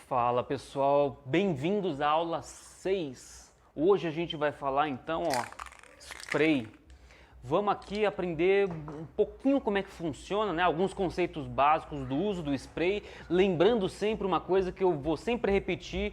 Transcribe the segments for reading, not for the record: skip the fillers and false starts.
Fala pessoal, bem-vindos à aula 6. Hoje a gente vai falar então, spray. Vamos aqui aprender um pouquinho como é que funciona, né? Alguns conceitos básicos do uso do spray, lembrando sempre uma coisa que eu vou sempre repetir,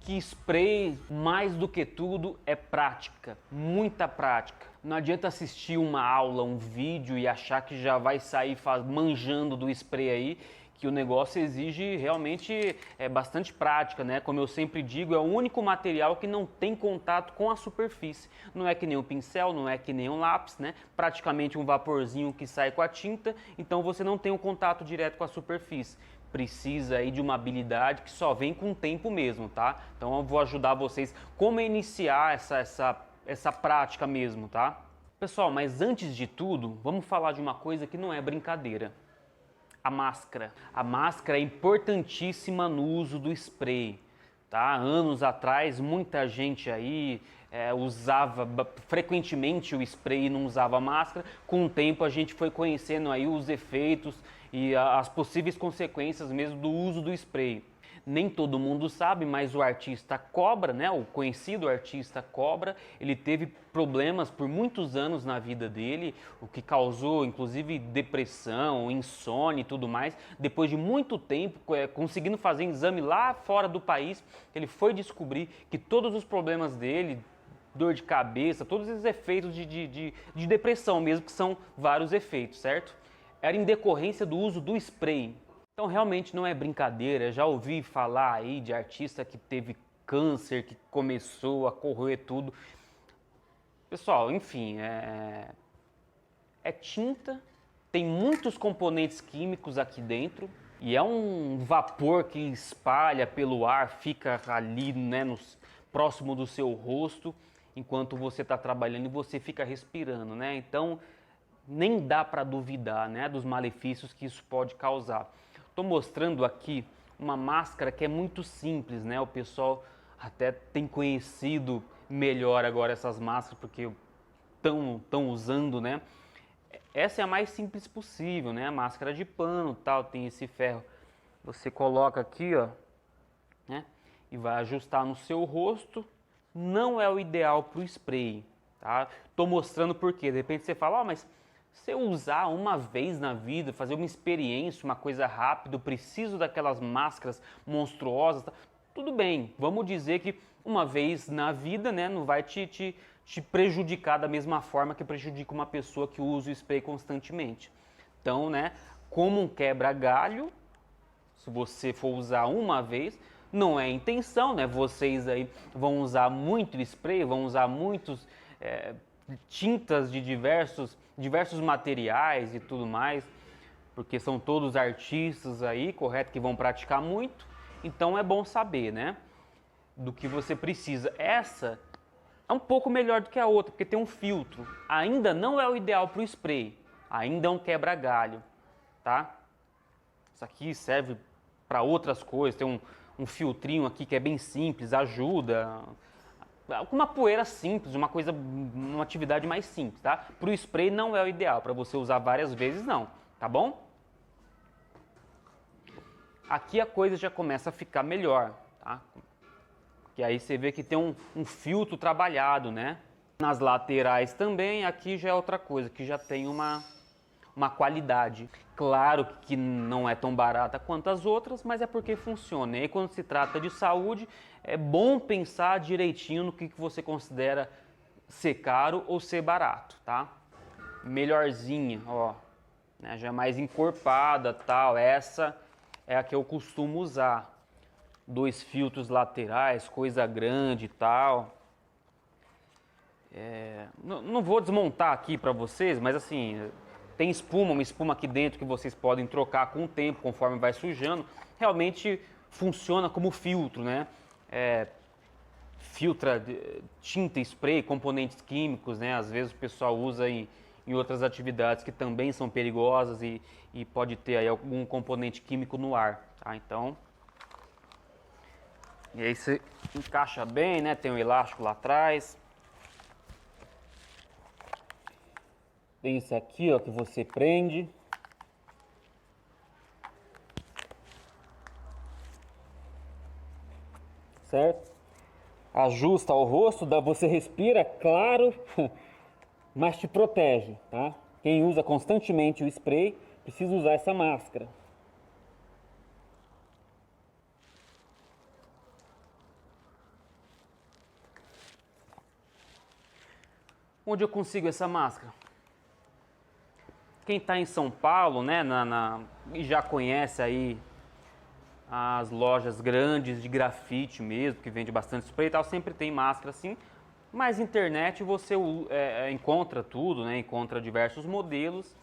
que spray, mais do que tudo, é prática, muita prática. Não adianta assistir uma aula, um vídeo e achar que já vai sair manjando do spray aí, que o negócio exige realmente bastante prática, né? Como eu sempre digo, é o único material que não tem contato com a superfície. Não é que nem um pincel, não é que nem um lápis, né? Praticamente um vaporzinho que sai com a tinta, então você não tem um contato direto com a superfície. Precisa aí de uma habilidade que só vem com o tempo mesmo, tá? Então eu vou ajudar vocês como iniciar essa prática mesmo, tá? Pessoal, mas antes de tudo, vamos falar de uma coisa que não é brincadeira. A máscara. A máscara é importantíssima no uso do spray, tá? Anos atrás, muita gente aí usava frequentemente o spray e não usava máscara. Com o tempo, a gente foi conhecendo aí os efeitos e as possíveis consequências mesmo do uso do spray. Nem todo mundo sabe, mas o artista Cobra, né, o conhecido artista Cobra, ele teve problemas por muitos anos na vida dele, o que causou inclusive depressão, insônia e tudo mais. Depois de muito tempo, conseguindo fazer exame lá fora do país, ele foi descobrir que todos os problemas dele, dor de cabeça, todos esses efeitos de depressão mesmo, que são vários efeitos, certo? Era em decorrência do uso do spray. Então realmente não é brincadeira, já ouvi falar aí de artista que teve câncer, que começou a corroer tudo. Pessoal, enfim, é tinta, tem muitos componentes químicos aqui dentro e é um vapor que espalha pelo ar, fica ali, né, próximo do seu rosto enquanto você está trabalhando e você fica respirando, né? Então nem dá para duvidar, né, dos malefícios que isso pode causar. Estou mostrando aqui uma máscara que é muito simples, né? O pessoal até tem conhecido melhor agora essas máscaras porque estão usando, né? Essa é a mais simples possível, né? A máscara de pano, tal, tem esse ferro. Você coloca aqui, ó, né? E vai ajustar no seu rosto. Não é o ideal para o spray, tá? Tô mostrando porque de repente você fala, mas se eu usar uma vez na vida, fazer uma experiência, uma coisa rápida, eu preciso daquelas máscaras monstruosas, tá? Tudo bem, vamos dizer que uma vez na vida, né, não vai te prejudicar da mesma forma que prejudica uma pessoa que usa o spray constantemente. Então, né, como um quebra-galho, se você for usar uma vez, não é intenção, né? Vocês aí vão usar muito spray, vão usar muitos tintas de diversos materiais e tudo mais, porque são todos artistas aí, correto, que vão praticar muito. Então é bom saber, né, do que você precisa. Essa é um pouco melhor do que a outra, porque tem um filtro. Ainda não é o ideal para o spray, ainda é um quebra-galho, tá? Isso aqui serve para outras coisas, tem um filtrinho aqui que é bem simples, ajuda. Com uma poeira simples, uma atividade mais simples, tá? Para o spray não é o ideal, para você usar várias vezes não, tá bom? Aqui a coisa já começa a ficar melhor, tá? Que aí você vê que tem um filtro trabalhado, né? Nas laterais também, aqui já é outra coisa, que já tem uma qualidade. Claro que não é tão barata quanto as outras, mas é porque funciona. E aí, quando se trata de saúde, é bom pensar direitinho no que você considera ser caro ou ser barato, tá? Melhorzinha, ó, né, já mais encorpada, tal. Essa é a que eu costumo usar. 2 filtros laterais, coisa grande e tal. Não vou desmontar aqui para vocês, mas assim, tem uma espuma aqui dentro que vocês podem trocar com o tempo, conforme vai sujando. Realmente funciona como filtro, né? Filtra tinta, spray, componentes químicos, né? Às vezes o pessoal usa em outras atividades que também são perigosas e pode ter aí algum componente químico no ar, tá? Então, e aí você encaixa bem, né? Tem um elástico lá atrás. Tem isso aqui, ó, que você prende. certo? Ajusta ao rosto, você respira, claro, mas te protege, tá? Quem usa constantemente o spray precisa usar essa máscara. Onde eu consigo essa máscara? Quem está em São Paulo, né, e já conhece aí as lojas grandes de grafite mesmo, que vende bastante spray e tal, sempre tem máscara assim. Mas internet você encontra tudo, né, encontra diversos modelos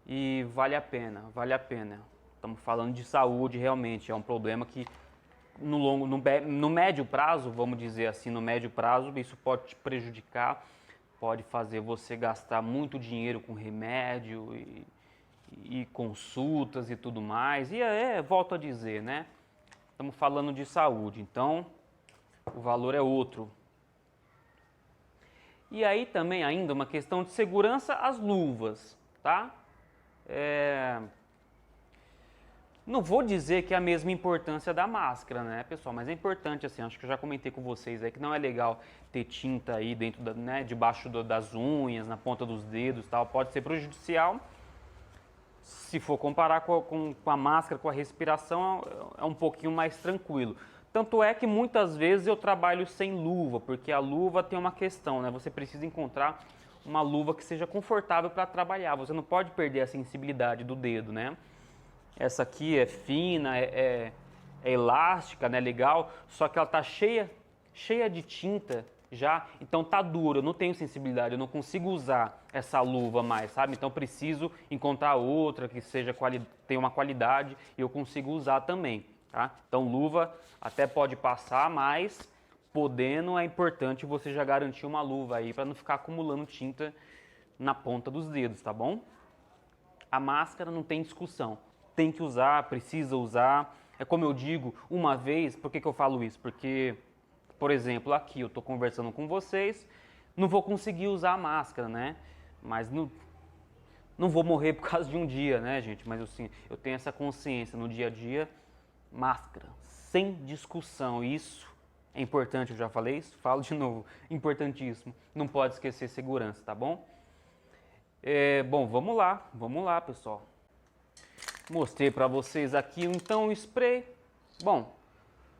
e vale a pena, vale a pena. Estamos falando de saúde realmente, é um problema que no médio prazo, vamos dizer assim, no médio prazo, isso pode te prejudicar, pode fazer você gastar muito dinheiro com remédio e consultas e tudo mais. E volto a dizer, né? Estamos falando de saúde, então o valor é outro. E aí também ainda uma questão de segurança, as luvas, tá? Não vou dizer que é a mesma importância da máscara, né, pessoal? Mas é importante, assim, acho que eu já comentei com vocês aí que não é legal ter tinta aí dentro, né, debaixo das unhas, na ponta dos dedos e tal. Pode ser prejudicial. Se for comparar com a máscara, com a respiração, é um pouquinho mais tranquilo. Tanto é que muitas vezes eu trabalho sem luva, porque a luva tem uma questão, né? Você precisa encontrar uma luva que seja confortável para trabalhar. Você não pode perder a sensibilidade do dedo, né? Essa aqui é fina, é elástica, né? Legal, só que ela tá cheia de tinta já, então tá dura, eu não tenho sensibilidade, eu não consigo usar essa luva mais, sabe? Então preciso encontrar outra que tenha uma qualidade e eu consigo usar também, tá? Então luva até pode passar, mas podendo é importante você já garantir uma luva aí para não ficar acumulando tinta na ponta dos dedos, tá bom? A máscara não tem discussão, tem que usar, precisa usar. É como eu digo, uma vez, por que eu falo isso? Porque, por exemplo, aqui eu estou conversando com vocês, não vou conseguir usar a máscara, né? Mas não vou morrer por causa de um dia, né, gente? Mas eu tenho essa consciência no dia a dia, máscara, sem discussão. Isso é importante, eu já falei isso, falo de novo, importantíssimo. Não pode esquecer segurança, tá bom? Bom, vamos lá, pessoal. Mostrei para vocês aqui então o spray. Bom,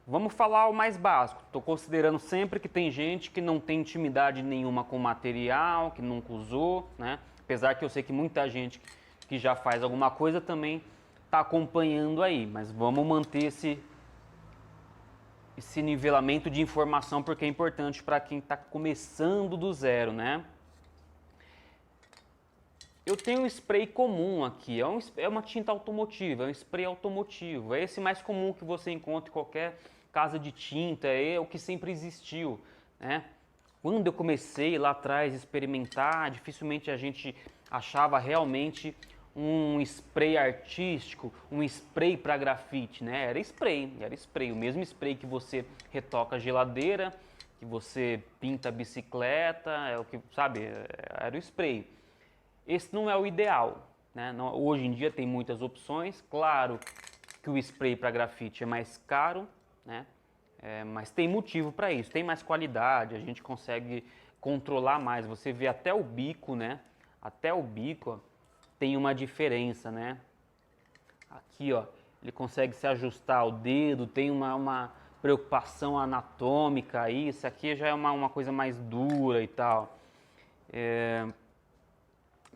vamos falar o mais básico. Estou considerando sempre que tem gente que não tem intimidade nenhuma com o material, que nunca usou, né? Apesar que eu sei que muita gente que já faz alguma coisa também está acompanhando aí. Mas vamos manter esse nivelamento de informação porque é importante para quem está começando do zero, né? Eu tenho um spray comum aqui, é uma tinta automotiva, é um spray automotivo. É esse mais comum que você encontra em qualquer casa de tinta, é o que sempre existiu, né? Quando eu comecei lá atrás a experimentar, dificilmente a gente achava realmente um spray artístico, um spray para grafite, né? Era spray, o mesmo spray que você retoca a geladeira, que você pinta a bicicleta, é o que, sabe, era o spray. Esse não é o ideal, né? Hoje em dia tem muitas opções, claro que o spray para grafite é mais caro, né? Mas tem motivo para isso, tem mais qualidade, a gente consegue controlar mais. Você vê até o bico, né? Até o bico ó, tem uma diferença, né? Aqui, ó, ele consegue se ajustar ao dedo, tem uma preocupação anatômica aí. Isso aqui já é uma coisa mais dura e tal.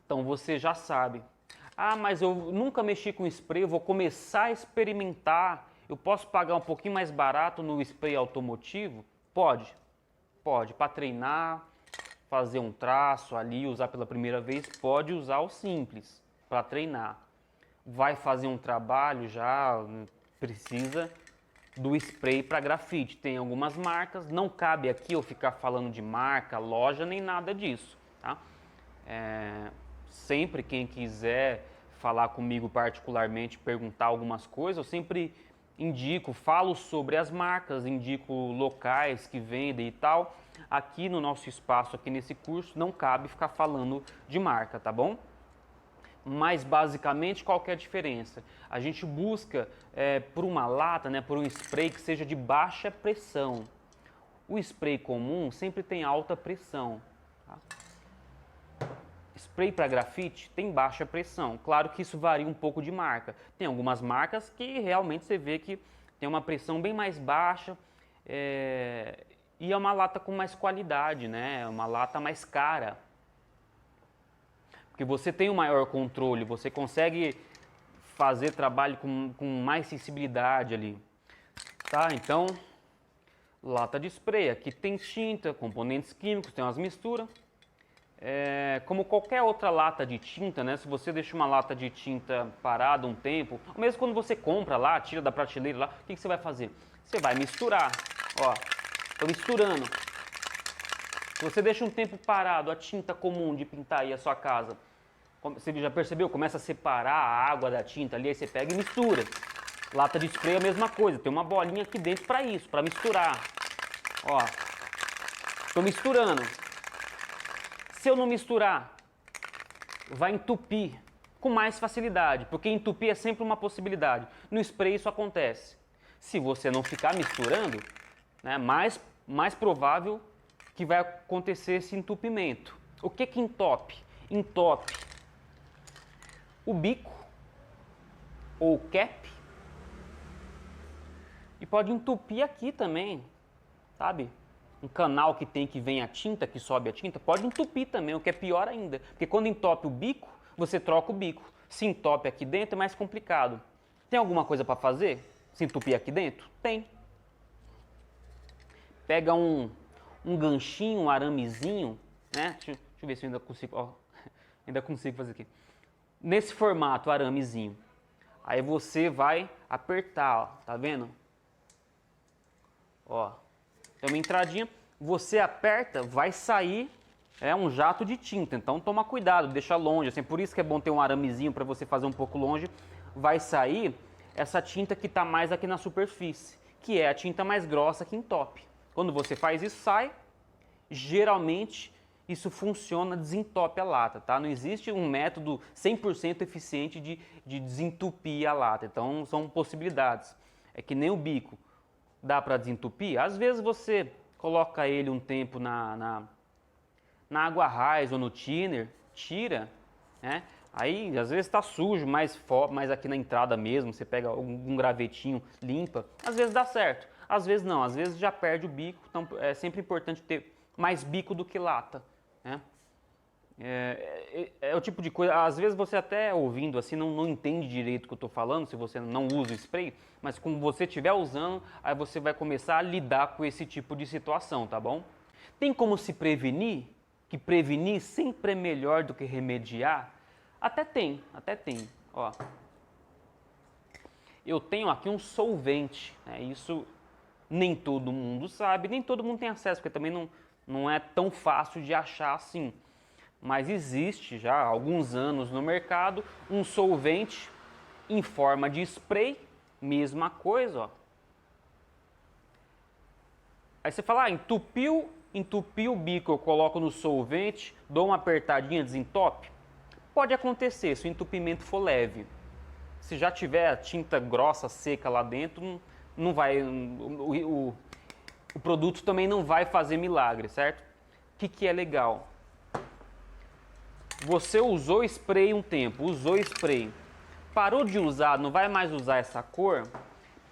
Então você já sabe. Ah, mas eu nunca mexi com spray, eu vou começar a experimentar. Eu posso pagar um pouquinho mais barato no spray automotivo? Pode. Para treinar, fazer um traço ali, usar pela primeira vez, pode usar o simples para treinar. Vai fazer um trabalho já, precisa do spray para grafite. Tem algumas marcas, não cabe aqui eu ficar falando de marca, loja, nem nada disso, tá? Sempre quem quiser falar comigo particularmente, perguntar algumas coisas, eu sempre falo sobre as marcas, indico locais que vendem e tal. Aqui no nosso espaço, aqui nesse curso, não cabe ficar falando de marca, tá bom? Mas basicamente qual que é a diferença? A gente busca por uma lata, né, por um spray que seja de baixa pressão. O spray comum sempre tem alta pressão. Tá? Spray para grafite tem baixa pressão. Claro que isso varia um pouco de marca. Tem algumas marcas que realmente você vê que tem uma pressão bem mais baixa e é uma lata com mais qualidade, né? É uma lata mais cara. Porque você tem um maior controle, você consegue fazer trabalho com mais sensibilidade ali. Tá? Então, lata de spray. Aqui tem tinta, componentes químicos, tem umas misturas. Como qualquer outra lata de tinta, né? Se você deixa uma lata de tinta parada um tempo, ou mesmo quando você compra lá, tira da prateleira lá, o que você vai fazer? Você vai misturar. Ó, tô misturando. Se você deixa um tempo parado a tinta comum de pintar aí a sua casa, você já percebeu? Começa a separar a água da tinta ali, aí você pega e mistura. Lata de spray é a mesma coisa, tem uma bolinha aqui dentro para isso, para misturar. Ó, tô misturando. Se eu não misturar, vai entupir com mais facilidade, porque entupir é sempre uma possibilidade. No spray isso acontece. Se você não ficar misturando, né, mais provável que vai acontecer esse entupimento. O que que entope? Entope o bico ou cap e pode entupir aqui também, sabe? Um canal que vem a tinta, que sobe a tinta, pode entupir também, o que é pior ainda. Porque quando entope o bico, você troca o bico. Se entope aqui dentro é mais complicado. Tem alguma coisa para fazer? Se entupir aqui dentro? Tem. Pega um ganchinho, um aramezinho, né? Deixa eu ver se eu ainda consigo, ó, ainda consigo fazer aqui. Nesse formato, aramezinho. Aí você vai apertar, ó, tá vendo? Ó, tem uma entradinha, você aperta, vai sair um jato de tinta. Então toma cuidado, deixa longe, assim, por isso que é bom ter um aramezinho para você fazer um pouco longe. Vai sair essa tinta que está mais aqui na superfície, que é a tinta mais grossa que entope. Quando você faz isso, sai. Geralmente isso funciona, desentope a lata, tá? Não existe um método 100% eficiente de desentupir a lata. Então são possibilidades. É que nem o bico. Dá para desentupir? Às vezes você coloca ele um tempo na água raiz ou no thinner, tira, né? Aí às vezes está sujo, mais aqui na entrada mesmo, você pega um gravetinho, limpa. Às vezes dá certo, às vezes não, às vezes já perde o bico. Então é sempre importante ter mais bico do que lata, né? É o tipo de coisa, às vezes você até ouvindo assim não entende direito o que eu estou falando, se você não usa o spray, mas como você estiver usando, aí você vai começar a lidar com esse tipo de situação, tá bom? Tem como se prevenir? Que prevenir sempre é melhor do que remediar? Até tem, ó. Eu tenho aqui um solvente, né? Isso nem todo mundo sabe, nem todo mundo tem acesso, porque também não é tão fácil de achar assim. Mas existe já há alguns anos no mercado um solvente em forma de spray, mesma coisa, ó. Aí você fala, entupiu o bico, eu coloco no solvente, dou uma apertadinha, desentope? Pode acontecer se o entupimento for leve. Se já tiver a tinta grossa, seca lá dentro, não vai, o produto também não vai fazer milagre, certo? O que é legal? Você usou spray um tempo, usou spray, parou de usar, não vai mais usar essa cor,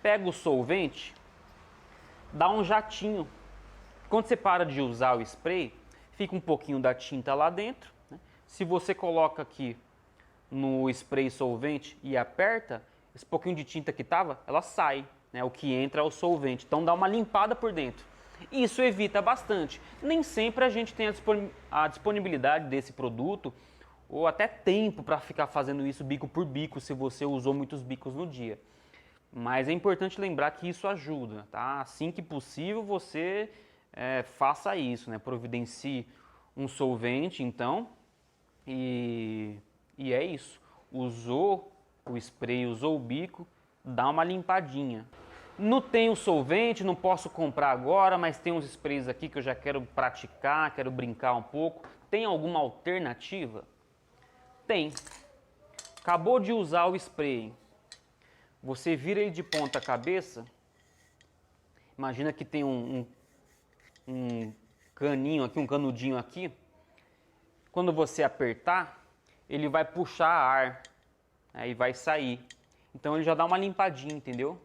pega o solvente, dá um jatinho. Quando você para de usar o spray, fica um pouquinho da tinta lá dentro, né? Se você coloca aqui no spray solvente e aperta, esse pouquinho de tinta que estava, ela sai, né? O que entra é o solvente, então dá uma limpada por dentro. Isso evita bastante. Nem sempre a gente tem a disponibilidade desse produto ou até tempo para ficar fazendo isso bico por bico se você usou muitos bicos no dia. Mas é importante lembrar que isso ajuda, tá? Assim que possível você faça isso, né? Providencie um solvente, então, e é isso. Usou o spray, usou o bico, dá uma limpadinha. Não tenho solvente, não posso comprar agora, mas tem uns sprays aqui que eu já quero praticar, quero brincar um pouco. Tem alguma alternativa? Tem. Acabou de usar o spray. Você vira ele de ponta cabeça. Imagina que tem um caninho aqui, um canudinho aqui. Quando você apertar, ele vai puxar ar. Aí vai sair. Então ele já dá uma limpadinha, entendeu?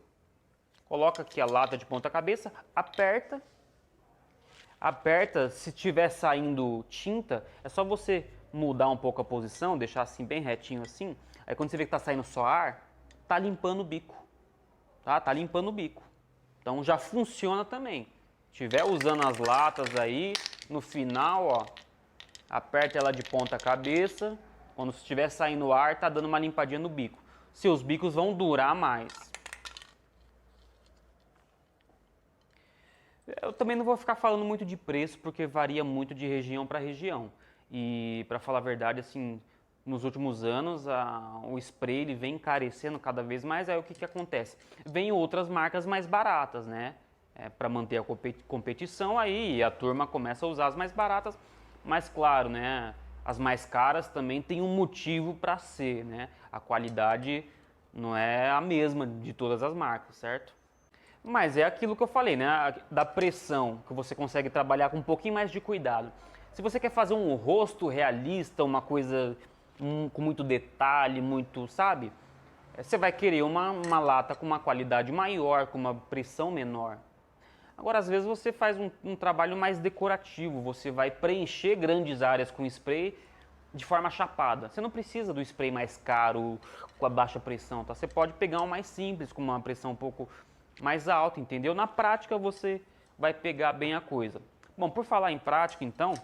Coloca aqui a lata de ponta cabeça, aperta. Aperta, se tiver saindo tinta, é só você mudar um pouco a posição, deixar assim bem retinho assim. Aí quando você vê que tá saindo só ar, tá limpando o bico. Tá limpando o bico. Então já funciona também. Tiver usando as latas aí, no final, ó, aperta ela de ponta cabeça. Quando estiver saindo ar, tá dando uma limpadinha no bico. Seus bicos vão durar mais. Eu também não vou ficar falando muito de preço, porque varia muito de região para região. E, para falar a verdade, assim, nos últimos anos, o spray ele vem encarecendo cada vez mais. Aí o que acontece? Vem outras marcas mais baratas, né? Para manter a competição, aí a turma começa a usar as mais baratas. Mas, claro, né? As mais caras também tem um motivo para ser, né? A qualidade não é a mesma de todas as marcas, certo? Mas é aquilo que eu falei, né? Da pressão, que você consegue trabalhar com um pouquinho mais de cuidado. Se você quer fazer um rosto realista, uma coisa com muito detalhe, muito, sabe? Você vai querer uma lata com uma qualidade maior, com uma pressão menor. Agora, às vezes você faz um trabalho mais decorativo, você vai preencher grandes áreas com spray de forma chapada. Você não precisa do spray mais caro, com a baixa pressão, tá? Você pode pegar um mais simples, com uma pressão um pouco mais alta, entendeu? Na prática você vai pegar bem a coisa. Bom, por falar em prática, então,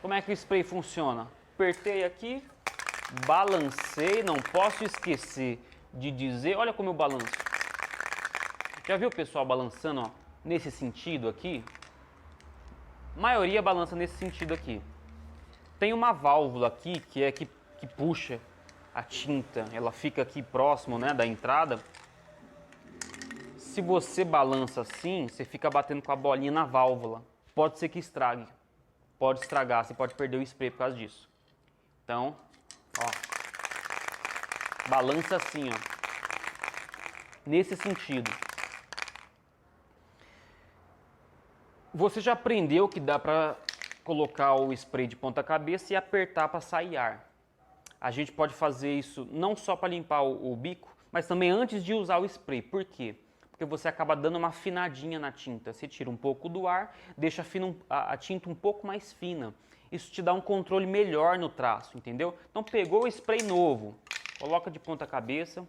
como é que o spray funciona? Apertei aqui, balancei, não posso esquecer de dizer, olha como eu balanço. Já viu o pessoal balançando, ó, nesse sentido aqui? A maioria balança nesse sentido aqui. Tem uma válvula aqui que puxa a tinta, ela fica aqui próximo, né, da entrada. Se você balança assim, você fica batendo com a bolinha na válvula. Pode ser que estrague, pode estragar, você pode perder o spray por causa disso. Então, ó, balança assim, ó, nesse sentido. Você já aprendeu que dá para colocar o spray de ponta cabeça e apertar para sair ar. A gente pode fazer isso não só para limpar o bico, mas também antes de usar o spray. Por quê? Porque você acaba dando uma afinadinha na tinta. Você tira um pouco do ar, deixa a tinta um pouco mais fina. Isso te dá um controle melhor no traço, entendeu? Então pegou o spray novo, coloca de ponta cabeça.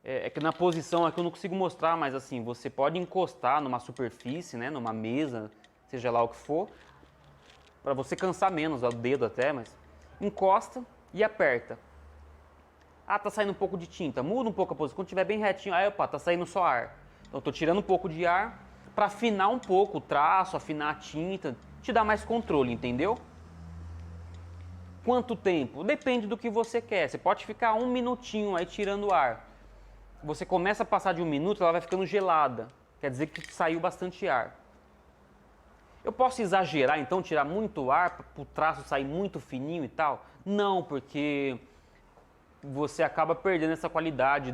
É que na posição aqui eu não consigo mostrar, mas assim, você pode encostar numa superfície, né, numa mesa, seja lá o que for, para você cansar menos, o dedo até, mas encosta e aperta. Ah, tá saindo um pouco de tinta, muda um pouco a posição, quando estiver bem retinho, aí opa, tá saindo só ar. Então eu tô tirando um pouco de ar para afinar um pouco o traço, afinar a tinta, te dar mais controle, entendeu? Quanto tempo? Depende do que você quer, você pode ficar um minutinho aí tirando ar. Você começa a passar de um minuto, ela vai ficando gelada. Quer dizer que saiu bastante ar. Eu posso exagerar, então, tirar muito ar para o traço sair muito fininho e tal? Não, porque você acaba perdendo essa qualidade,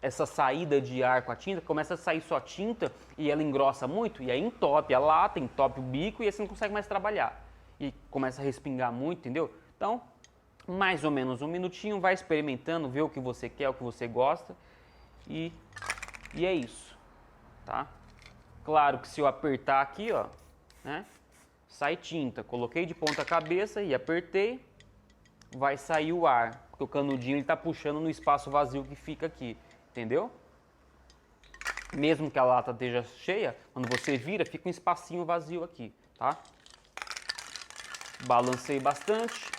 essa saída de ar com a tinta. Começa a sair só tinta e ela engrossa muito, e aí entope a lata, entope o bico e aí você não consegue mais trabalhar. E começa a respingar muito, entendeu? Então, mais ou menos um minutinho, vai experimentando, vê o que você quer, o que você gosta e é isso, tá? Claro que se eu apertar aqui, ó, né, sai tinta. Coloquei de ponta cabeça e apertei, vai sair o ar, porque o canudinho ele tá puxando no espaço vazio que fica aqui, entendeu? Mesmo que a lata esteja cheia, quando você vira, fica um espacinho vazio aqui, tá? Balancei bastante.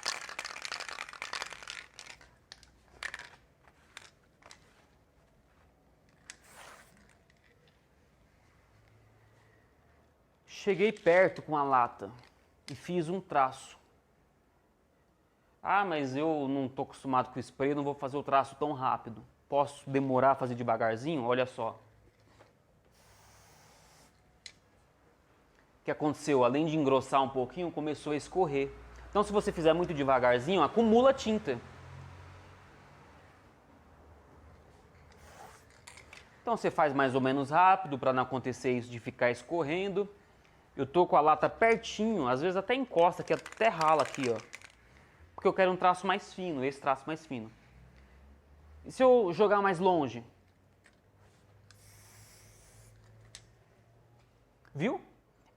Cheguei perto com a lata e fiz um traço. Ah, mas eu não estou acostumado com spray, não vou fazer o traço tão rápido. Posso demorar a fazer devagarzinho? Olha só. O que aconteceu? Além de engrossar um pouquinho, começou a escorrer. Então se você fizer muito devagarzinho, acumula tinta. Então você faz mais ou menos rápido para não acontecer isso de ficar escorrendo. Eu tô com a lata pertinho, às vezes até encosta aqui, até rala aqui, ó. Porque eu quero um traço mais fino, esse traço mais fino. E se eu jogar mais longe? Viu?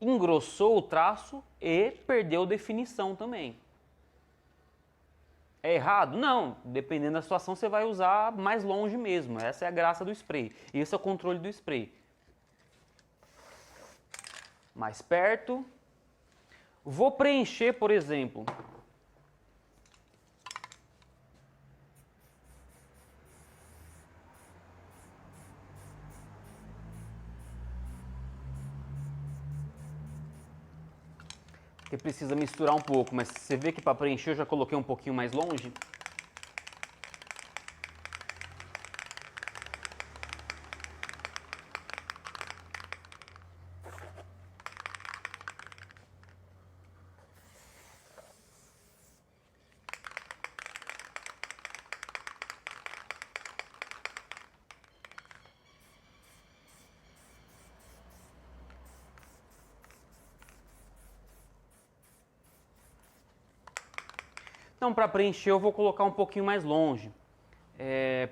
Engrossou o traço e perdeu definição também. É errado? Não. Dependendo da situação, você vai usar mais longe mesmo. Essa é a graça do spray. Esse é o controle do spray. Mais perto. Vou preencher, por exemplo. Que precisa misturar um pouco, mas você vê que para preencher eu já coloquei um pouquinho mais longe. Então, para preencher, eu vou colocar um pouquinho mais longe.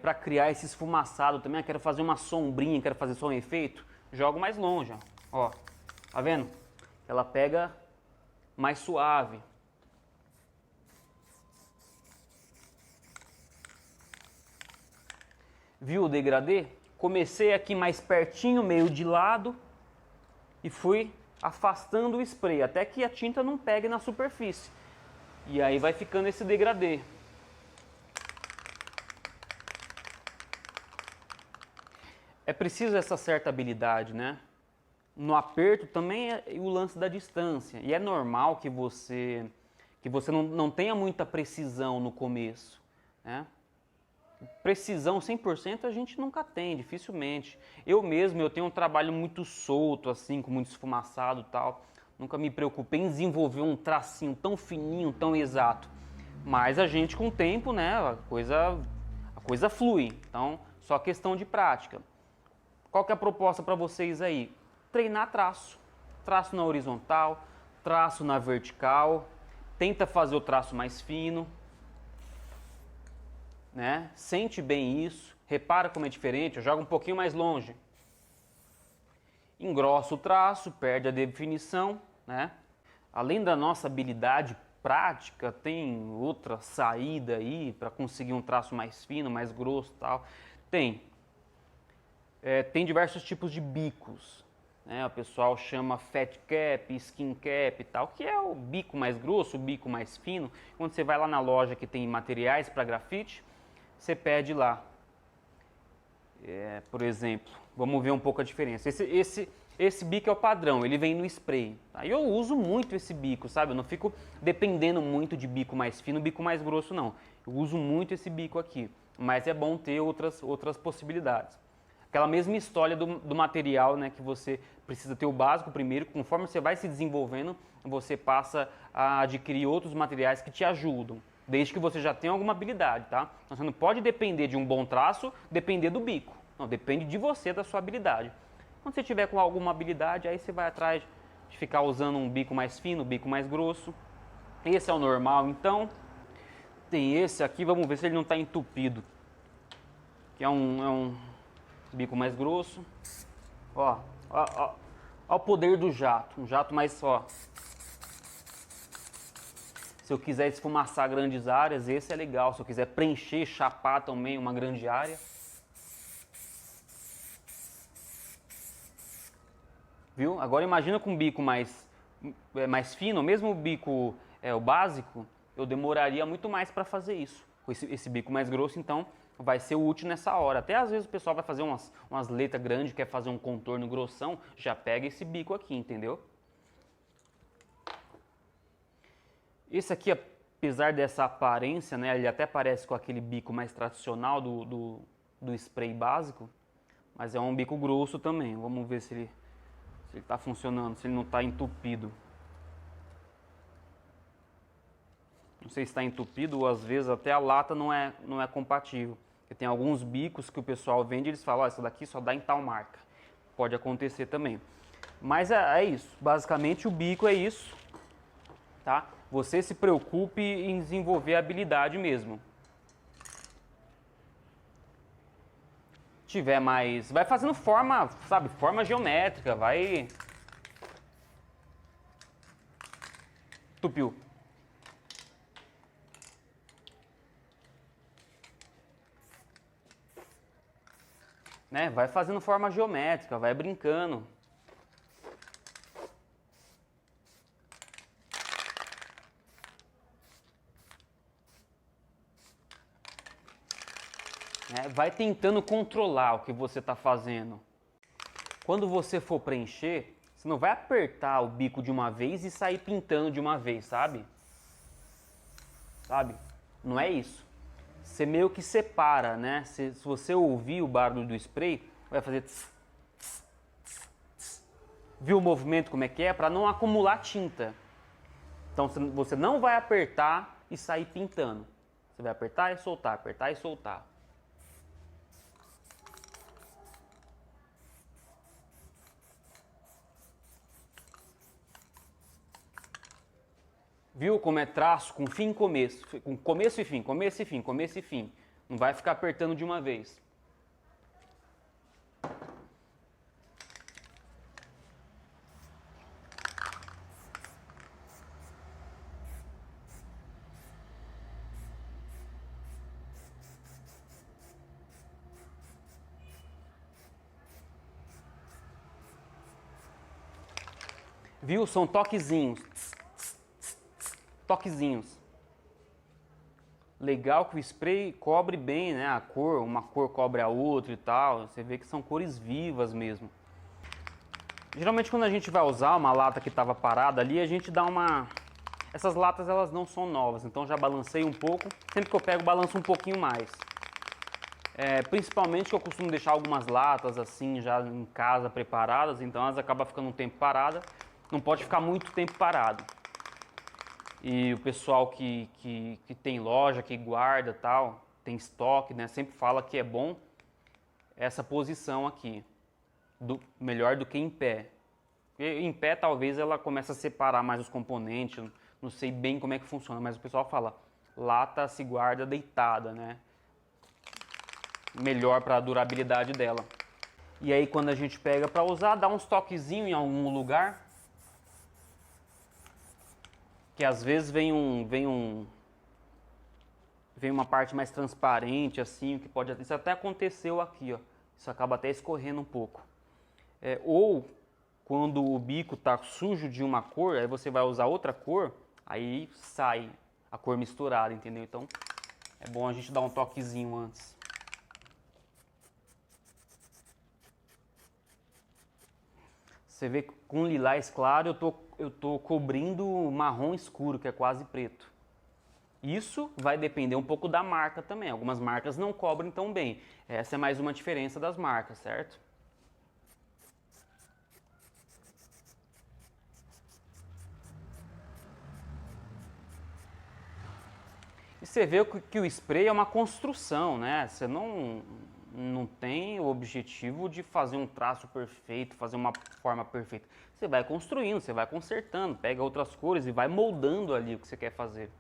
Para criar esse esfumaçado também, eu quero fazer uma sombrinha, quero fazer só um efeito, jogo mais longe, ó. Tá vendo? Ela pega mais suave. Viu o degradê? Comecei aqui mais pertinho, meio de lado, e fui afastando o spray, até que a tinta não pegue na superfície. E aí vai ficando esse degradê. É preciso essa certa habilidade, né? No aperto também é o lance da distância. E é normal que você não tenha muita precisão no começo, né? Precisão 100% a gente nunca tem, dificilmente. Eu mesmo, eu tenho um trabalho muito solto, assim, com muito esfumaçado e tal. Nunca me preocupei em desenvolver um tracinho tão fininho, tão exato. Mas a gente, com o tempo, né, a coisa flui. Então, só questão de prática. Qual que é a proposta para vocês aí? Treinar traço. Traço na horizontal, traço na vertical. Tenta fazer o traço mais fino. Né? Sente bem isso. Repara como é diferente. Eu jogo um pouquinho mais longe. Engrossa o traço, perde a definição, né? Além da nossa habilidade prática, tem outra saída aí para conseguir um traço mais fino, mais grosso e tal. Tem diversos tipos de bicos, né? O pessoal chama fat cap, skin cap e tal, que é o bico mais grosso, o bico mais fino. Quando você vai lá na loja que tem materiais para grafite, você pede lá. Por exemplo, vamos ver um pouco a diferença. Esse bico é o padrão, ele vem no spray. Tá? Eu uso muito esse bico, sabe? Eu não fico dependendo muito de bico mais fino, bico mais grosso, não. Eu uso muito esse bico aqui, mas é bom ter outras possibilidades. Aquela mesma história do material, né? Que você precisa ter o básico primeiro, conforme você vai se desenvolvendo, você passa a adquirir outros materiais que te ajudam. Desde que você já tenha alguma habilidade, tá? Então, você não pode depender de um bom traço, depender do bico. Não, depende de você, da sua habilidade. Quando você tiver com alguma habilidade, aí você vai atrás de ficar usando um bico mais fino, um bico mais grosso. Esse é o normal, então. Tem esse aqui, vamos ver se ele não está entupido. Que é um bico mais grosso. Ó o poder do jato. Um jato mais, ó. Se eu quiser esfumaçar grandes áreas, esse é legal. Se eu quiser preencher, chapar também uma grande área. Viu? Agora imagina com um bico mais fino, mesmo o bico o básico, eu demoraria muito mais para fazer isso. Com esse bico mais grosso, então, vai ser útil nessa hora. Até às vezes o pessoal vai fazer umas letras grandes, quer fazer um contorno grossão, já pega esse bico aqui, entendeu? Esse aqui, apesar dessa aparência, né, ele até parece com aquele bico mais tradicional do spray básico, mas é um bico grosso também. Vamos ver se ele está funcionando, se ele não está entupido. não sei se está entupido ou às vezes até a lata não é compatível. Porque tem alguns bicos que o pessoal vende e eles falam, ó, essa daqui só dá em tal marca. Pode acontecer também. Mas é isso, basicamente o bico é isso, tá? Você se preocupe em desenvolver a habilidade mesmo. Tiver mais, vai fazendo forma, sabe, forma geométrica, vai... Tupiu. Né? Vai fazendo forma geométrica, vai brincando. Vai tentando controlar o que você está fazendo. Quando você for preencher, você não vai apertar o bico de uma vez e sair pintando de uma vez, sabe? Sabe? Não é isso. Você meio que separa, né? Se você ouvir o barulho do spray, vai fazer tss, tss, tss, tss. Viu o movimento como é que é? Para não acumular tinta. Então você não vai apertar e sair pintando. Você vai apertar e soltar, apertar e soltar. Viu como é traço com fim e começo? Com começo e fim, começo e fim, começo e fim. Não vai ficar apertando de uma vez. Viu? São toquezinhos. Toquezinhos. Legal que o spray cobre bem, né? A cor, uma cor cobre a outra e tal. Você vê que são cores vivas mesmo. Geralmente quando a gente vai usar uma lata que estava parada ali, a gente dá uma... Essas latas elas não são novas, então já balancei um pouco. Sempre que eu pego, balanço um pouquinho mais. Principalmente que eu costumo deixar algumas latas assim já em casa preparadas, então elas acabam ficando um tempo parada. Não pode ficar muito tempo parado. E o pessoal que tem loja, que guarda tal, tem estoque, né? Sempre fala que é bom essa posição aqui. Melhor do que em pé. Porque em pé talvez ela comece a separar mais os componentes, não sei bem como é que funciona, mas o pessoal fala, lata se guarda deitada, né? Melhor para a durabilidade dela. E aí quando a gente pega para usar, dá uns toquezinhos em algum lugar. Que às vezes vem uma parte mais transparente assim, que pode, isso até aconteceu aqui, ó. Isso acaba até escorrendo um pouco. Ou quando o bico tá sujo de uma cor, aí você vai usar outra cor, aí sai a cor misturada, entendeu? Então é bom a gente dar um toquezinho antes. Você vê que com lilás claro eu tô cobrindo marrom escuro, que é quase preto. Isso vai depender um pouco da marca também. Algumas marcas não cobrem tão bem. Essa é mais uma diferença das marcas, certo? E você vê que o spray é uma construção, né? Você não tem o objetivo de fazer um traço perfeito, fazer uma forma perfeita. Você vai construindo, você vai consertando, pega outras cores e vai moldando ali o que você quer fazer.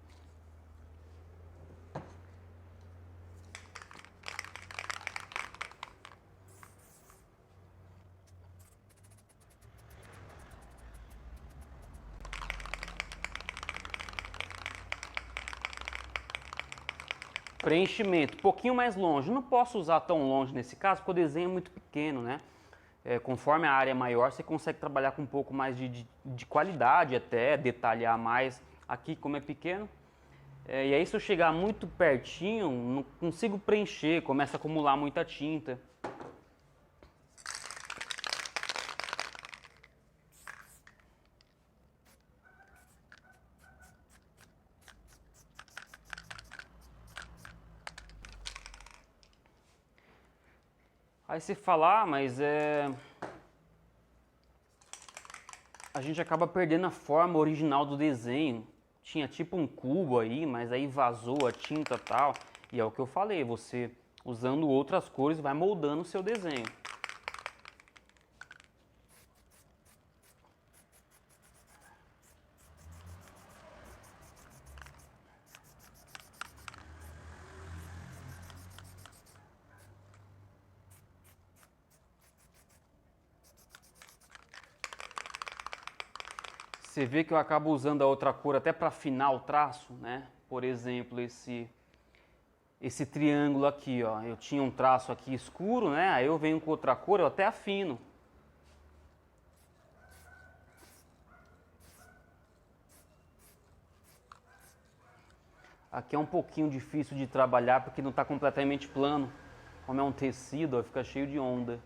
Preenchimento, um pouquinho mais longe. Não posso usar tão longe nesse caso, porque o desenho é muito pequeno, né? Conforme a área é maior, você consegue trabalhar com um pouco mais de qualidade até, detalhar mais. Aqui, como é pequeno, e aí se eu chegar muito pertinho, não consigo preencher, começa a acumular muita tinta. Aí você fala, mas a gente acaba perdendo a forma original do desenho. tinha tipo um cubo aí, mas aí vazou a tinta e tal. E é o que eu falei, você usando outras cores vai moldando o seu desenho. Você vê que eu acabo usando a outra cor até para afinar o traço, né? Por exemplo, esse triângulo aqui, ó. Eu tinha um traço aqui escuro, né? Aí eu venho com outra cor, eu até afino. Aqui é um pouquinho difícil de trabalhar porque não está completamente plano. Como é um tecido, ó, fica cheio de onda.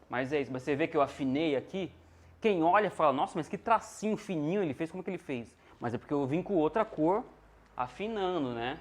Mas é isso. Mas você vê que eu afinei aqui. Quem olha fala, nossa, mas que tracinho fininho ele fez, como que ele fez? Mas é porque eu vim com outra cor afinando, né?